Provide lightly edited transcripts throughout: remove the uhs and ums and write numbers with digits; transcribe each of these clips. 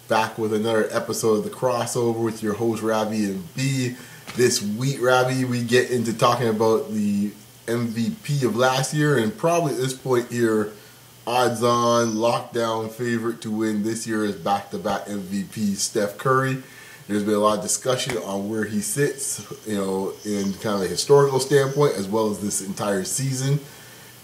back with another episode of The Crossover with your host, Ravi and B. This week, Ravi, we get into talking about the MVP of last year, and probably at this point here, odds-on, lockdown favorite to win this year is back-to-back MVP Steph Curry. There's been a lot of discussion on where he sits, in kind of a historical standpoint, as well as this entire season.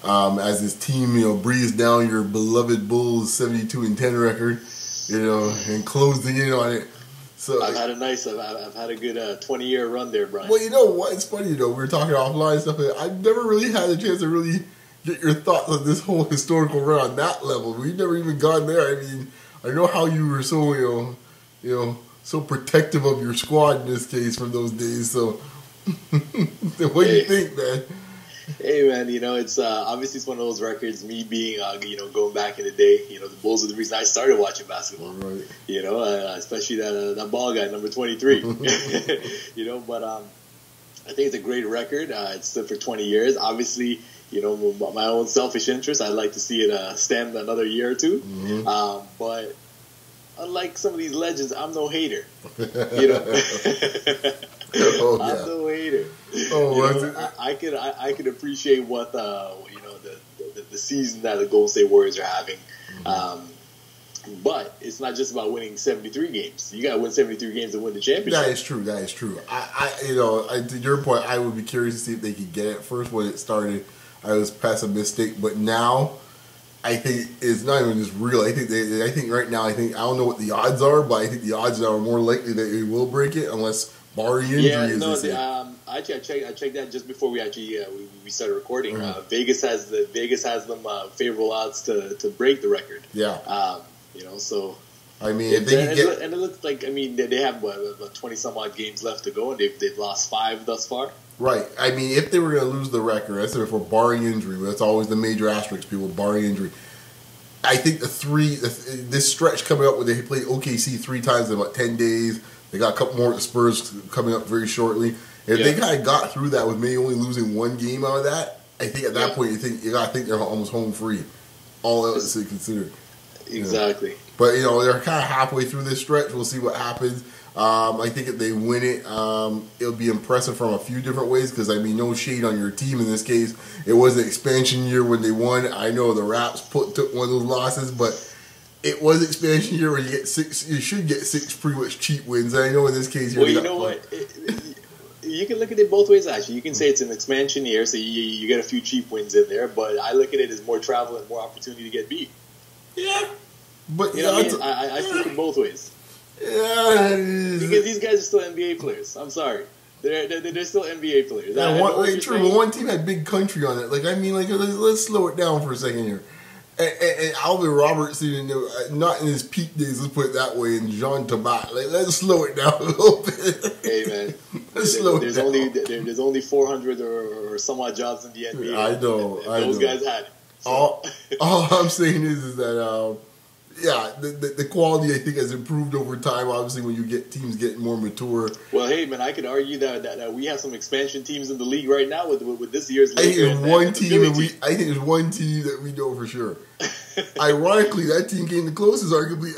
As this team, breathes down your beloved Bulls 72-10 record, and closing in on it. So I've had a good 20-year run there, Brian. Well, you know what? It's funny, we were talking offline and stuff. I've never really had a chance to really get your thoughts on this whole historical run on that level. We've never even gone there. I mean, I know how you were so, so protective of your squad in this case from those days. So, what do you think, man? Hey, man, it's obviously it's one of those records, me being, going back in the day, the Bulls are the reason I started watching basketball, right. Especially that ball guy, number 23, but I think it's a great record. It's stood for 20 years. Obviously, my own selfish interest, I'd like to see it stand another year or two, but unlike some of these legends, I'm no hater, Oh, yeah. I'm no hater. I could appreciate what the season that the Golden State Warriors are having, but it's not just about winning 73 games. You got to win 73 games to win the championship. That is true. To your point, I would be curious to see if they could get it. First, when it started, I was pessimistic, but now I think it's not even just real. I think right now, I don't know what the odds are, but I think the odds are more likely that they will break it unless barring injuries. Yeah, I checked that just before we actually we started recording. Vegas has them favorable odds to break the record. Yeah. So I mean, if they get, and it looks like they have 20 some odd games left to go, and they've lost 5 thus far. Right. I mean, if they were going to lose the record, I said before, barring injury, that's always the major asterisk, people, barring injury. I think this stretch coming up where they played OKC 3 times in about 10 days, they got a couple more at the Spurs coming up very shortly. If they kind of got through that with maybe only losing 1 game out of that, I think at that point you got to think they're almost home free. All else is considered. Exactly. But they're kind of halfway through this stretch. We'll see what happens. I think if they win it, it'll be impressive from a few different ways. Because no shade on your team in this case. It was an expansion year when they won. I know the Raps took one of those losses, but it was expansion year where you get 6. You should get 6 pretty much cheap wins. I know in this case, well, you know what. You can look at it both ways, actually. You can say it's an expansion year, so you get a few cheap wins in there, but I look at it as more travel and more opportunity to get beat. Yeah. But I see it both ways. Yeah. Because these guys are still NBA players. I'm sorry. They're still NBA players. Yeah, true, but one team had Big Country on it. Let's slow it down for a second here. And Alvin Robertson, not in his peak days, let's put it that way, and Jean Tabat. Let's slow it down a little bit. Hey, man. There's only 400 or some odd jobs in the NBA. I know. Those guys had it. So. All I'm saying is that, the quality, I think, has improved over time, obviously, when you get teams getting more mature. Well, hey, man, I could argue that we have some expansion teams in the league right now with this year's league. I think there's one team that we know for sure. Ironically, that team came the closest, arguably,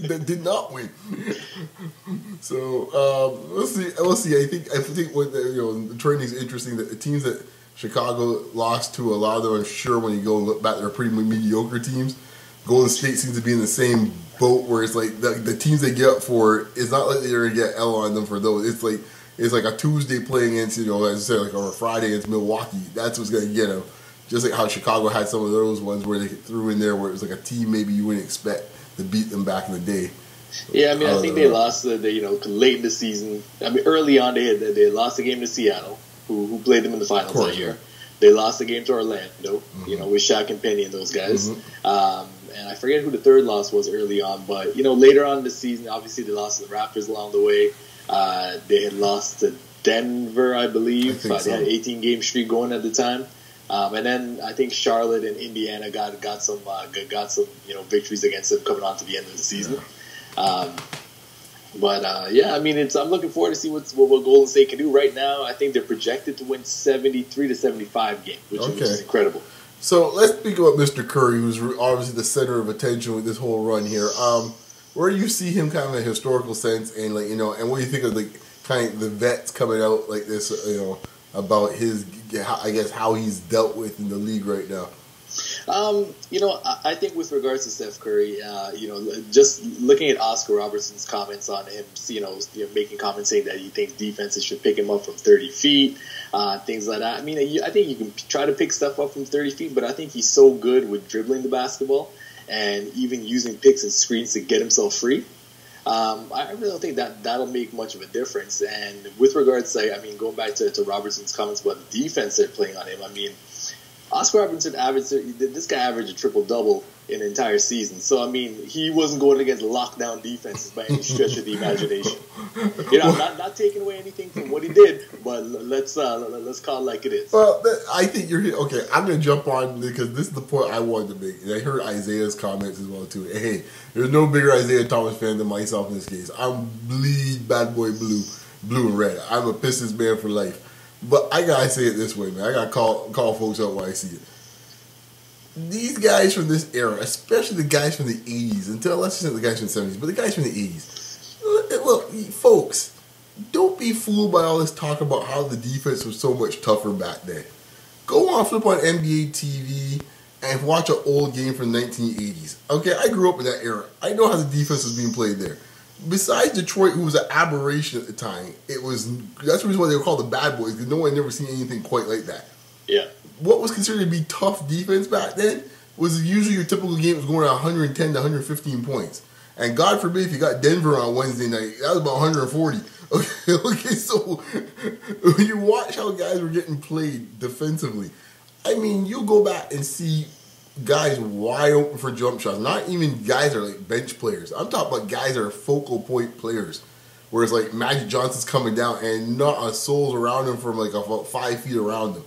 that did not win. So we'll see. I think what the trending is interesting. That the teams that Chicago lost to, a lot of them, I'm sure, when you go and look back, they're pretty mediocre teams. Golden State seems to be in the same boat where it's like the teams they get up for, it's not like they're going to get L on them for those. It's like a Tuesday playing against, as I said, or a Friday against Milwaukee. That's what's going to get them. Just like how Chicago had some of those ones where they threw in there where it was like a team maybe you wouldn't expect to beat them back in the day. Yeah, I think they lost late in the season. Early on they lost the game to Seattle, who played them in the finals that year. They lost the game to Orlando, with Shaq and Penny and those guys. And I forget who the third loss was early on, but later on in the season, obviously they lost to the Raptors along the way. They had lost to Denver, I believe. They had an 18-game streak going at the time. And then I think Charlotte and Indiana got some victories against them coming on to the end of the season. But I'm looking forward to see what Golden State can do right now. I think they're projected to win 73 to 75 games, which is incredible. So let's speak about Mr. Curry, who's obviously the center of attention with this whole run here. where do you see him kind of in a historical sense, and like and what do you think of like kind of the vets coming out like this, about his, I guess, how he's dealt with in the league right now? I think with regards to Steph Curry, just looking at Oscar Robertson's comments on him, making comments saying that he thinks defenses should pick him up from 30 feet, things like that. I mean, I think you can try to pick Steph up from 30 feet, but I think he's so good with dribbling the basketball and even using picks and screens to get himself free. I really don't think that'll make much of a difference. And with regards to, going back to Robertson's comments about the defense they're playing on him, Oscar Robertson this guy averaged a triple-double in an entire season. So, he wasn't going against lockdown defenses by any stretch of the imagination. I'm not taking away anything from what he did, but let's call it like it is. Well, I think you're okay. I'm going to jump on because this is the point I wanted to make. And I heard Isaiah's comments as well, too. Hey, there's no bigger Isaiah Thomas fan than myself in this case. I'm bleed bad boy blue and red. I'm a Pistons man for life. But I gotta say it this way, man. I gotta call folks out when I see it. These guys from this era, especially the guys from the 80s, let's just say the guys from the 70s, but the guys from the 80s. Look, folks, don't be fooled by all this talk about how the defense was so much tougher back then. Go on, flip on NBA TV, and watch an old game from the 1980s. Okay, I grew up in that era. I know how the defense was being played there. Besides Detroit, who was an aberration at the time, that's the reason why they were called the Bad Boys, because no one had never seen anything quite like that. Yeah. What was considered to be tough defense back then was usually your typical game was going at 110 to 115 points. And God forbid if you got Denver on Wednesday night, that was about 140. Okay, so when you watch how guys were getting played defensively, you'll go back and see guys wide open for jump shots. Not even guys that are like bench players. I'm talking about guys that are focal point players. Whereas like Magic Johnson's coming down and not a soul's around him from like about 5 feet around him.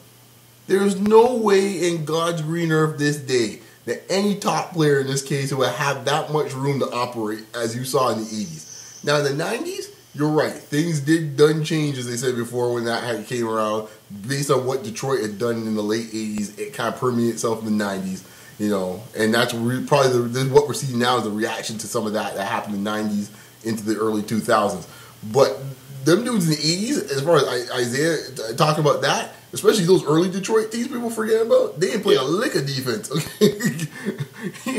There's no way in God's green earth this day that any top player in this case would have that much room to operate as you saw in the 80s. Now in the 90s, you're right. Things done change, as they said before, when that came around. Based on what Detroit had done in the late 80s, it kind of permeated itself in the 90s. And that's probably what we're seeing now is the reaction to some of that happened in the 90s into the early 2000s. But them dudes in the 80s, as far as Isaiah talking about that, especially those early Detroit teams people forget about, they didn't play a lick of defense. Okay?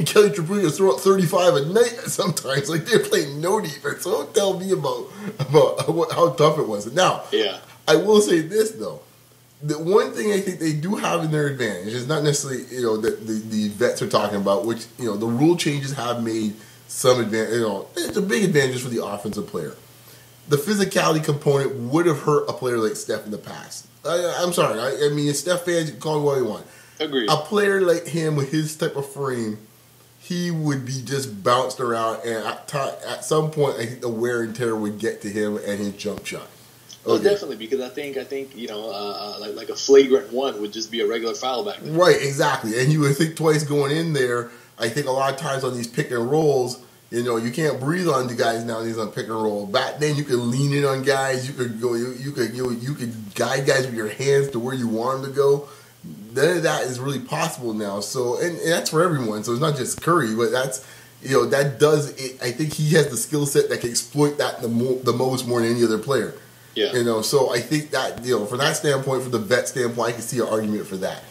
Kelly Tripucci would throw up 35 a night sometimes. Like, they're playing no defense. So don't tell me about how tough it was. Now, I will say this, though. The one thing I think they do have in their advantage is not necessarily, that the vets are talking about, which, the rule changes have made some advantage, it's a big advantage for the offensive player. The physicality component would have hurt a player like Steph in the past. I'm sorry. Steph fans, call me what you want. Agreed. A player like him with his type of frame, he would be just bounced around, and at some point, I think the wear and tear would get to him and his jump shot. Well, definitely, because I think like a flagrant one would just be a regular foul back then. Right, exactly. And you would think twice going in there. I think a lot of times on these pick and rolls, you can't breathe on the guys nowadays on pick and roll. Back then, you could lean in on guys. You could go. You could guide guys with your hands to where you want them to go. None of that is really possible now. So, and that's for everyone. So it's not just Curry, but that's that does it. I think he has the skill set that can exploit that the most more than any other player. Yeah. So I think that, from that standpoint, from the vet standpoint, I can see an argument for that.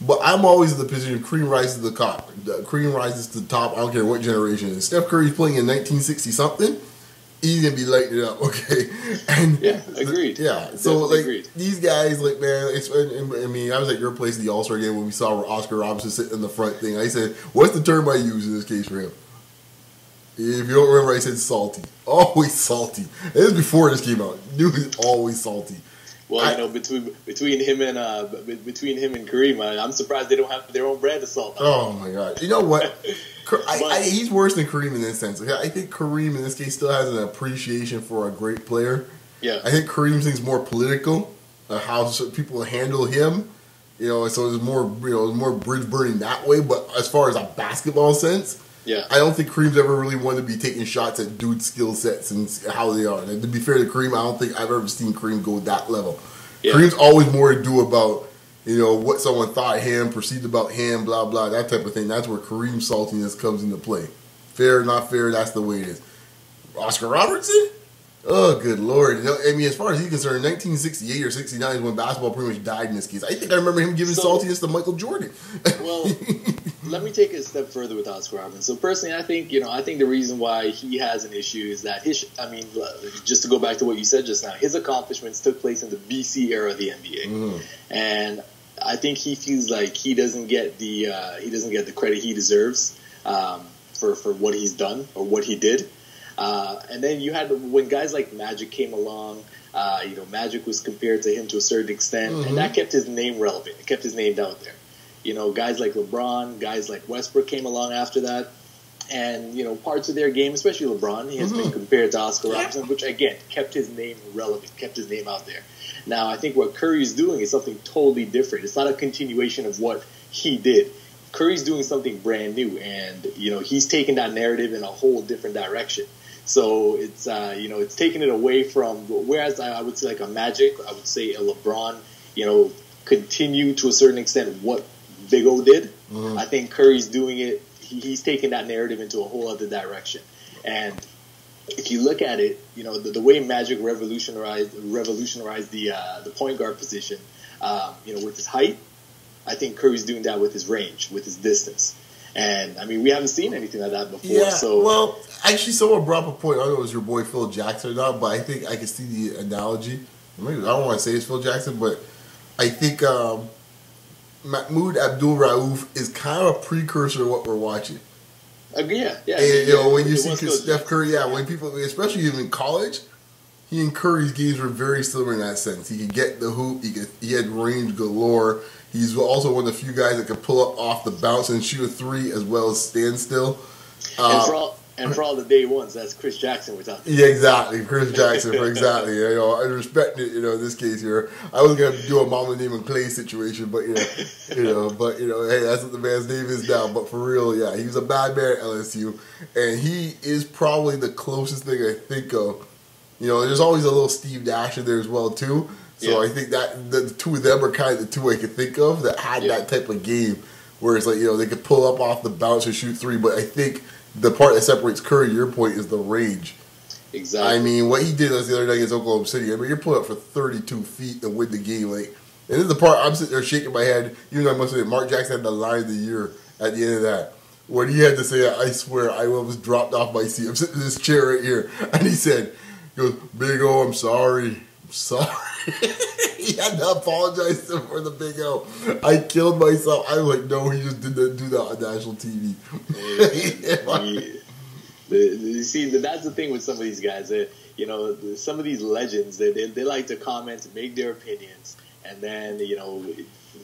But I'm always in the position Cream rises to the top. Cream rises to the top. I don't care what generation it is. Steph Curry's playing in 1960-something. He's going to be lighting it up, okay? And agreed. So, agreed. These guys, man, I was at your place in the All-Star game when we saw Oscar Robertson sitting in the front thing. I said, what's the term I use in this case for him? If you don't remember, I said salty. Always salty. This is before this came out. Dude is always salty. Well, between him and Kareem, I'm surprised they don't have their own brand of salt. Oh my God! You know what? He's worse than Kareem in this sense. I think Kareem in this case still has an appreciation for a great player. Yeah. I think Kareem thing's more political, how people handle him. So it's more bridge burning that way. But as far as a basketball sense. Yeah. I don't think Kareem's ever really wanted to be taking shots at dudes' skill sets and how they are. And to be fair to Kareem, I don't think I've ever seen Kareem go that level. Yeah. Kareem's always more to do about, what someone thought of him, perceived about him, blah, blah, that type of thing. That's where Kareem's saltiness comes into play. Fair, not fair, that's the way it is. Oscar Robertson? Oh, good Lord. I mean, as far as he's concerned, 1968 or 69 is when basketball pretty much died in this case. I think I remember him giving saltiness to Michael Jordan. Well, let me take it a step further with Oscar Robertson. So personally, I think the reason why he has an issue is that just to go back to what you said just now, his accomplishments took place in the BC era of the NBA. Mm-hmm. And I think he feels like he doesn't get the credit he deserves for what he's done or what he did. And then you had when guys like Magic came along, Magic was compared to him to a certain extent, mm-hmm. and that kept his name relevant. It kept his name out there. Guys like LeBron, guys like Westbrook came along after that, and parts of their game, especially LeBron, he has mm-hmm. been compared to Oscar Robertson, which again kept his name relevant, kept his name out there. Now I think what Curry's doing is something totally different. It's not a continuation of what he did. Curry's doing something brand new, and he's taking that narrative in a whole different direction. So it's it's taking it away from, whereas I would say like a Magic, I would say a LeBron, continue to a certain extent what Big O did. Mm-hmm. I think Curry's doing it. He's taking that narrative into a whole other direction. And if you look at it, the way Magic revolutionized the point guard position, with his height, I think Curry's doing that with his range, with his distance. And, I mean, we haven't seen anything like that before. Yeah, so. Well, actually, someone brought up a point. I don't know if it was your boy Phil Jackson or not, but I think I can see the analogy. Maybe, I don't want to say it's Phil Jackson, but I think Mahmoud Abdul-Rauf is kind of a precursor to what we're watching. Yeah. And, when you see Steph Curry, when people, especially even in college, he and Curry's games were very similar in that sense. He could get the hoop. He had range galore. He's also one of the few guys that could pull up off the bounce and shoot a three as well as stand still. And for all the day ones, that's Chris Jackson we're talking about. Yeah, exactly. Chris Jackson, exactly. I respect it, in this case here. I was going to do a Mama Name Clay situation, but, hey, that's what the man's name is now. But for real, yeah, he was a bad man at LSU. And he is probably the closest thing I think of. There's always a little Steve Nash in there as well, too. So I think that the two of them are kind of the two I could think of that had that type of game where it's like, they could pull up off the bounce and shoot three. But I think the part that separates Curry, your point, is the range. Exactly. I mean, what he did the other night against Oklahoma City, I mean, you're pulling up for 32 feet to win the game. And this is the part I'm sitting there shaking my head. Even though I must say Mark Jackson had the line of the year at the end of that. When he had to say, I swear, I almost dropped off my seat. I'm sitting in this chair right here. And he goes, Big O, I'm sorry. I'm sorry. He had to apologize to him for the Big O. I killed myself. I was like, no, he just didn't do that on national TV. You see, that's the thing with some of these guys. Some of these legends, they like to comment and make their opinions. And then,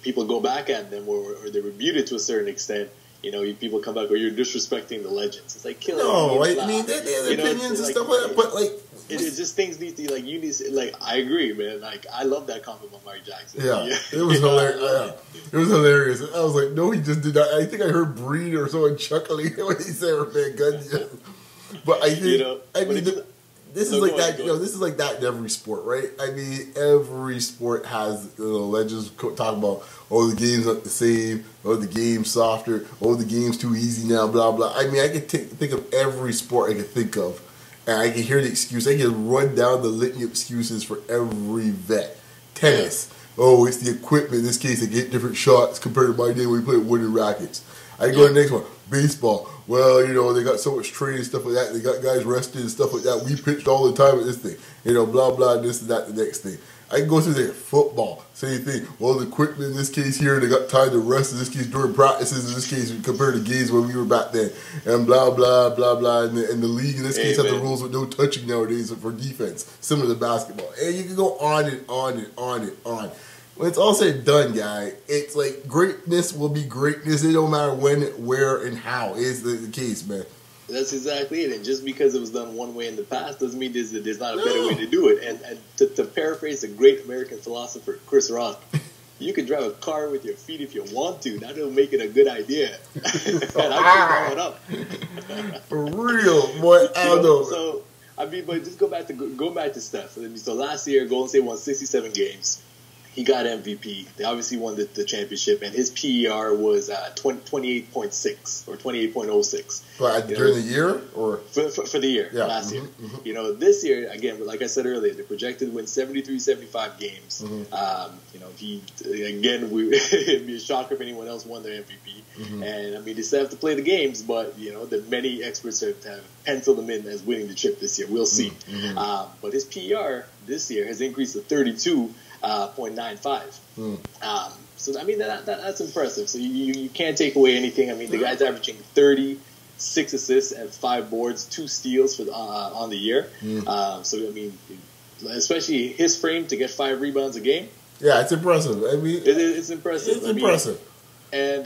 people go back at them or they rebut it to a certain extent. People come back, or you're disrespecting the legends. It's like killing. No, I mean, they have opinions and stuff like that, but it's just things need to you need to, I agree, man. I love that comment by Mark Jackson. Yeah, it was hilarious. It was hilarious. I was like, no, he just did not. I think I heard Breed or someone chuckling when he said we're big guns. But I think this is like that. This is like that in every sport, right? I mean, every sport has legends talk about, the game's not the same, the game's softer, the game's too easy now, blah blah. I mean, I can think of every sport I can think of. And I can hear the excuse. I can run down the litany of excuses for every vet. Tennis. Oh, it's the equipment. In this case, they get different shots compared to my day when we played wooden rackets. I can go to the next one. Baseball. Well, they got so much training and stuff like that. They got guys rested and stuff like that. We pitched all the time at this thing. Blah, blah, this and that, the next thing. I can go through there. Football. Same thing. Well, the equipment in this case here, they got time to rest in this case during practices in this case compared to games when we were back then. And blah, blah, blah, blah. And the league in this case has the rules with no touching nowadays for defense, similar to basketball. And you can go on and on and on and on. When it's all said and done, guy, it's like greatness will be greatness. It don't matter when, where, and how is the case, man. That's exactly it. And just because it was done one way in the past doesn't mean there's not a better way to do it. And to paraphrase the great American philosopher Chris Rock, you can drive a car with your feet if you want to. That will make it a good idea. And I keep going up. For real, boy. I don't know. So, I mean, but just go back to Steph. So last year, Golden State won 67 games. he got MVP. They obviously won the championship, and his PER was 28.6 or 28.06. But during the year, or for the year, last year. Mm-hmm. This year, again, like I said earlier, they're projected to win 73, 75 games. It'd be a shocker if anyone else won their MVP. And they still have to play the games, but the many experts have penciled them in as winning the chip this year. We'll see. But his PER this year has increased to 32.95. So that's impressive. So you can't take away anything. The guy's averaging 36 assists and 5 boards, 2 steals for on the year. Especially his frame to get 5 rebounds a game. Yeah, it's impressive. It's impressive. It's impressive. And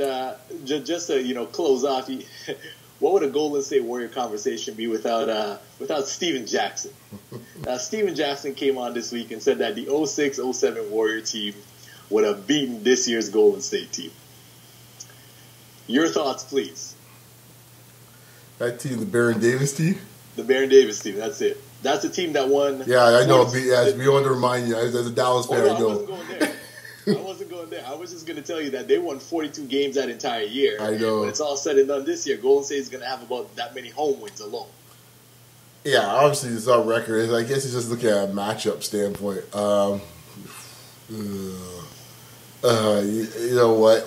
just to close off, what would a Golden State Warrior conversation be without Steven Jackson? Steven Jackson came on this week and said that the 06-07 Warrior team would have beaten this year's Golden State team. Your thoughts, please. That team, the Baron Davis team? The Baron Davis team, that's it. That's the team that won. Yeah, I know. We want to remind you, as a Dallas fan, I know. I wasn't going there. I was just going to tell you that they won 42 games that entire year. I know. When it's all said and done this year, Golden State is going to have about that many home wins alone. Yeah, obviously it's our record. I guess it's just looking at a matchup standpoint. You know what?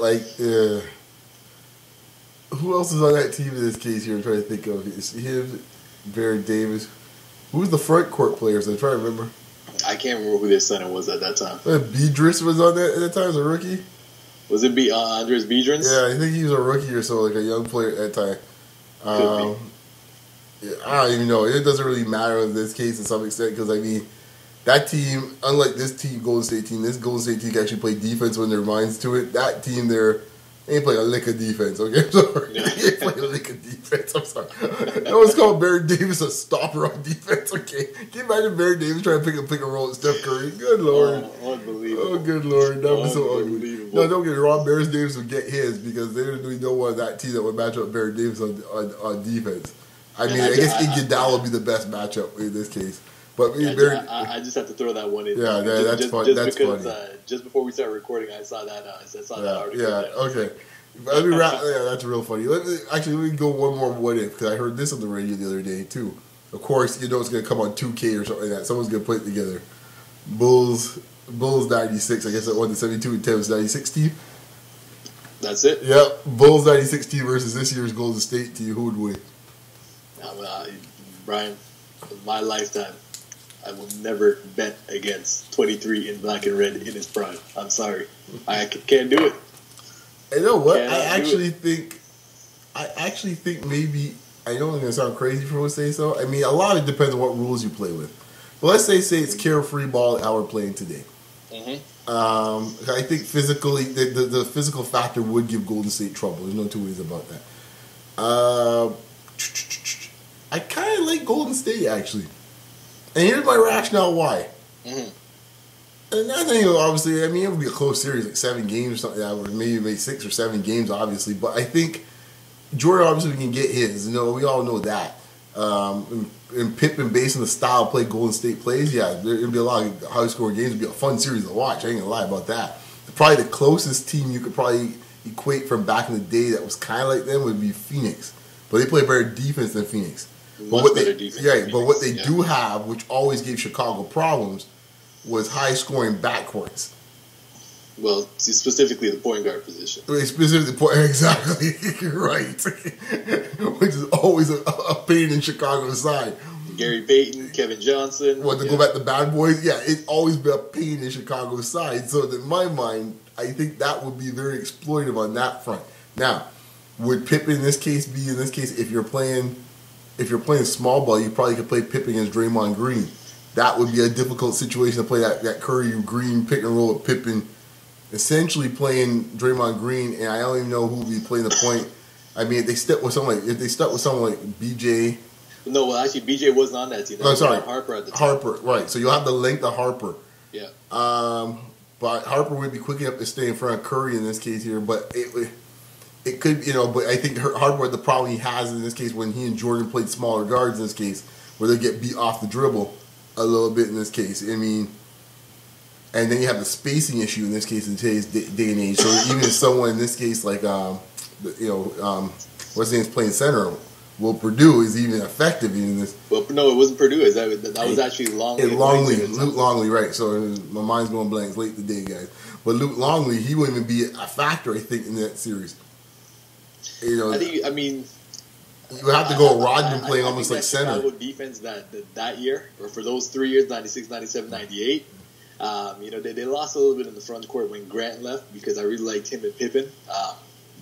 Who else is on that team in this case here? I'm trying to think of. It's him, Baron Davis. Who's the front court players? I'm trying to remember. I can't remember who their center was at that time. Biedrins was on that at that time as a rookie. Was it Andres Biedrins? Yeah, I think he was a rookie or so, like a young player at that time. Yeah, I don't even know. It doesn't really matter in this case to some extent because, that team, unlike this Golden State team, this Golden State team can actually play defense when their minds to it. That team there ain't playing a lick of defense, okay? I'm sorry. Yeah. They ain't playing a lick of defense. I'm sorry. That was called Baron Davis a stopper on defense, okay? Can you imagine Baron Davis trying to pick a roll with Steph Curry? Good Lord. Oh, unbelievable. Oh, good Lord. That was so ugly. No, don't get me wrong. Baron Davis would get his because they didn't really know one of that team that would match up Baron Davis on defense. I guess Iguodala would be the best matchup in this case. But I just have to throw that one in. Yeah, that's funny. That's because, funny. Just before we started recording, I saw that. That article. Yeah, okay. That's real funny. Let me go one more what if, because I heard this on the radio the other day too. Of course, it's going to come on 2K or something like that. Someone's going to put it together. Bulls 96. I guess that won the 72 and 10 was 96 team. That's it. Yep, Bulls 96 team versus this year's Golden State team. Who would win? Brian, in my lifetime, I will never bet against 23 in black and red in his prime. I'm sorry. I can't do it. You know what? I actually think maybe, I know it's going to sound crazy for me to say so. A lot of it depends on what rules you play with. But let's say it's carefree ball how we're playing today. I think physically, the physical factor would give Golden State trouble. There's no two ways about that. I kind of like Golden State, actually. And here's my rationale why. And I think, obviously, it would be a close series, like 7 games or something like that, or maybe 6 or 7 games, obviously. But I think Jordan obviously can get his. We all know that. And Pippen, based on the style of play Golden State plays, there'd be a lot of high-scoring games. It'd be a fun series to watch. I ain't gonna lie about that. Probably the closest team you could probably equate from back in the day that was kind of like them would be Phoenix. But they play better defense than Phoenix. But what they do have, which always gave Chicago problems, was high-scoring backcourts. Well, specifically the point guard position. Exactly. You're right. Which is always a pain in Chicago's side. Gary Payton, Kevin Johnson. To go back to Bad Boys? Yeah, it's always been a pain in Chicago's side. So in my mind, I think that would be very exploitive on that front. Now, would Pippen in this case, if you're playing small ball, you probably could play Pippen against Draymond Green. That would be a difficult situation to play that Curry Green pick and roll with Pippen, essentially playing Draymond Green, and I don't even know who would be playing the point. If they stuck with someone like BJ. No, well, actually, BJ wasn't on that team. Harper at the time. Harper, right. So you'll have the length of Harper. Yeah. But Harper would be quick enough to stay in front of Curry in this case here, but it could, but I think Harper, the problem he has in this case when he and Jordan played smaller guards in this case, where they get beat off the dribble a little bit in this case. And then you have the spacing issue in this case in today's day and age. So even if someone in this case like what's his name's playing center, Will Purdue is even effective in this. Well, no, it wasn't Purdue. That was actually Longley. Luke Longley, right? So my mind's going blank. It's late today, guys. But Luke Longley, he wouldn't even be a factor, I think, in that series. You know, I mean, you would have to go Rodman playing almost like center. Chicago defense that year, or for those 3 years, 96, 97, 98. You know, they lost a little bit in the front court when Grant left because I really liked him and Pippen.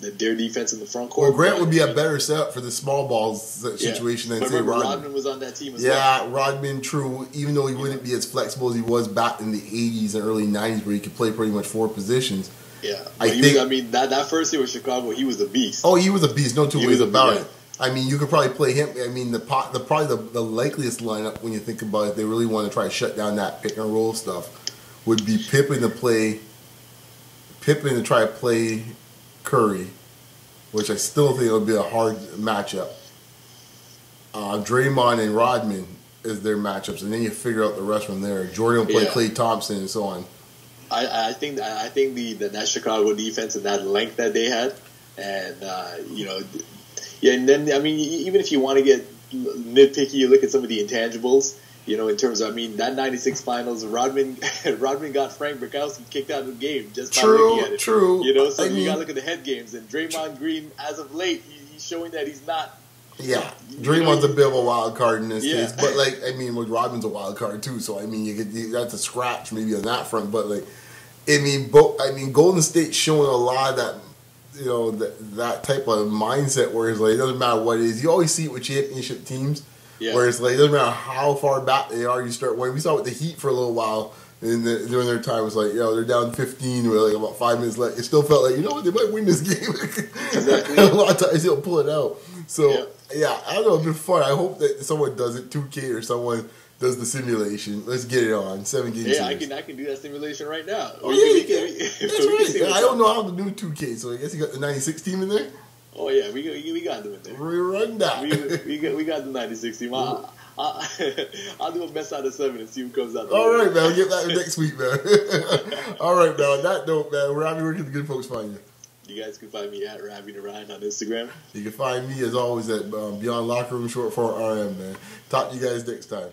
Their defense in the front court. Well, Grant would be a better setup for the small ball situation than say Rodman. Rodman was on that team as well. Yeah, Rodman, true. Even though he wouldn't be as flexible as he was back in the 80s and early 90s where he could play pretty much 4 positions. Yeah. That first year with Chicago, he was a beast. Oh, he was a beast. No two ways about it. I mean, you could probably play him. I mean, probably the likeliest lineup when you think about it, they really want to try to shut down that pick and roll stuff, would be Pippen to try to play Curry, which I still think would be a hard matchup. Draymond and Rodman is their matchups, and then you figure out the rest from there. Jordan will play Klay Thompson and so on. I think that Chicago defense and that length that they had, and you know, yeah, and then I mean, even if you want to get nitpicky, you look at some of the intangibles. You know, in terms of, I mean, that 96 finals, Rodman got Frank Bukowski kicked out of the game just by looking at it. True. You know, so you got to look at the head games. And Draymond Green, as of late, he's showing that he's not. Yeah, Draymond's a bit of a wild card in this case. But, like, I mean, Rodman's a wild card, too. So, I mean, that's a scratch maybe on that front. But, like, I mean, Golden State's showing a lot of that, you know, that type of mindset where it's like, it doesn't matter what it is. You always see it with championship teams. Yeah. Where it's like, it doesn't matter how far back they are, you start winning. We saw with the Heat for a little while during their time. It was like, they're down 15 with like about 5 minutes left. It still felt like, you know what, they might win this game. Exactly. A lot of times they'll pull it out. So, yeah, I don't know, it's been fun. I hope that someone does it, 2K or someone does the simulation. Let's get it on. 7-game series. I can do that simulation right now. Oh, that's right. I don't know how to do 2K, so I guess you got the 96 team in there? Oh yeah, we got them in there. Rerun that. We got the 96 team. I'll do a best out of 7 and see who comes out. All right, man. We'll get that next week, man. All right, man. On that note, man, Ravi, where can the good folks find you? You guys can find me at Ravi Narayan on Instagram. You can find me, as always, at Beyond Locker Room, short for RM, man. Talk to you guys next time.